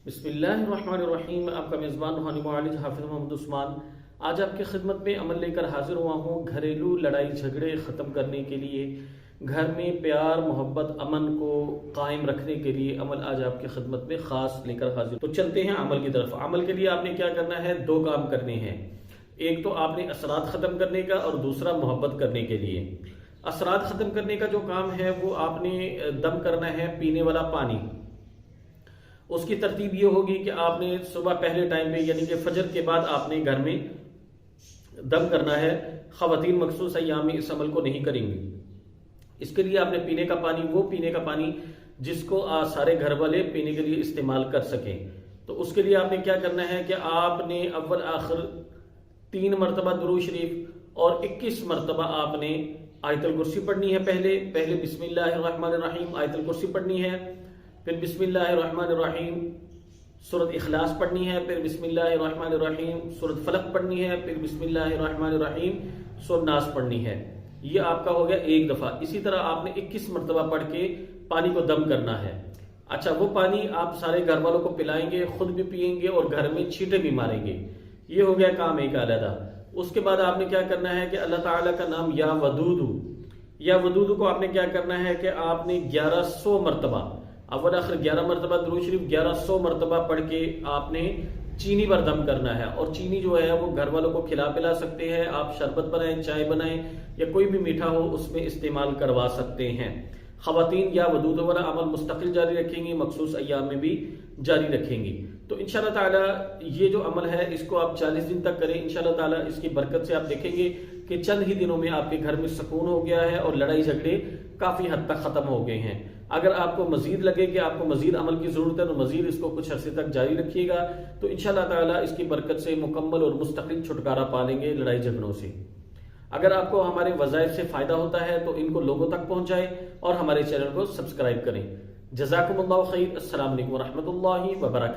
بسم اللہ الرحمن الرحیم۔ آپ کا میزبان روحانی معالج حافظ محمد عثمان آج آپ کی خدمت میں عمل لے کر حاضر ہوا ہوں۔ گھریلو لڑائی جھگڑے ختم کرنے کے لیے، گھر میں پیار محبت امن کو قائم رکھنے کے لیے عمل آج آپ کی خدمت میں خاص لے کر حاضر۔ تو چلتے ہیں عمل کی طرف۔ عمل کے لیے آپ نے کیا کرنا ہے؟ دو کام کرنے ہیں۔ ایک تو آپ نے اثرات ختم کرنے کا، اور دوسرا محبت کرنے کے لیے۔ اثرات ختم کرنے کا جو کام ہے وہ آپ نے دم کرنا ہے پینے والا پانی۔ اس کی ترتیب یہ ہوگی کہ آپ نے صبح پہلے ٹائم میں یعنی کہ فجر کے بعد آپ نے گھر میں دم کرنا ہے۔ خواتین مخصوص ایام میں اس عمل کو نہیں کریں گی۔ اس کے لیے آپ نے پینے کا پانی، وہ پینے کا پانی جس کو سارے گھر والے پینے کے لیے استعمال کر سکیں، تو اس کے لیے آپ نے کیا کرنا ہے کہ آپ نے اول آخر 3 مرتبہ درود شریف اور 21 مرتبہ آپ نے آیت الکرسی پڑھنی ہے۔ پہلے بسم اللہ الرحمن الرحیم آیت الکرسی پڑھنی ہے، پھر بسم اللہ الرحمن الرحیم سورۃ اخلاص پڑھنی ہے، پھر بسم اللہ الرحمن الرحیم سورۃ فلق پڑھنی ہے، پھر بسم اللہ الرحمن الرحیم سورۃ ناس پڑھنی ہے۔ یہ آپ کا ہو گیا ایک دفعہ۔ اسی طرح آپ نے 21 مرتبہ پڑھ کے پانی کو دم کرنا ہے۔ اچھا، وہ پانی آپ سارے گھر والوں کو پلائیں گے، خود بھی پیئیں گے اور گھر میں چھینٹے بھی ماریں گے۔ یہ ہو گیا کام ایک علیحدہ۔ اس کے بعد آپ نے کیا کرنا ہے کہ اللہ تعالیٰ کا نام یا ودود کو آپ نے کیا کرنا ہے کہ آپ نے 1100 مرتبہ، اول آخر 11 مرتبہ درود شریف 1100 مرتبہ پڑھ کے آپ نے چینی پر دم کرنا ہے۔ اور چینی جو ہے وہ گھر والوں کو کھلا پلا سکتے ہیں، آپ شربت بنائیں، چائے بنائیں یا کوئی بھی میٹھا ہو اس میں استعمال کروا سکتے ہیں۔ خواتین یا ودود والا عمل مستقل جاری رکھیں گی، مخصوص ایام میں بھی جاری رکھیں گی۔ تو انشاءاللہ تعالی یہ جو عمل ہے اس کو آپ 40 دن تک کریں۔ انشاءاللہ تعالی اس کی برکت سے آپ دیکھیں گے کہ چند ہی دنوں میں آپ کے گھر میں سکون ہو گیا ہے اور لڑائی جھگڑے کافی حد تک ختم ہو گئے ہیں۔ اگر آپ کو مزید لگے کہ آپ کو مزید عمل کی ضرورت ہے تو مزید اس کو کچھ عرصے تک جاری رکھیے گا، تو انشاءاللہ تعالی اس کی برکت سے مکمل اور مستقل چھٹکارا پا لیں گے لڑائی جھگڑوں سے۔ اگر آپ کو ہمارے وظائف سے فائدہ ہوتا ہے تو ان کو لوگوں تک پہنچائیں اور ہمارے چینل کو سبسکرائب کریں۔ جزاکم اللہ خیر۔ السلام علیکم ورحمۃ اللہ وبرکاتہ۔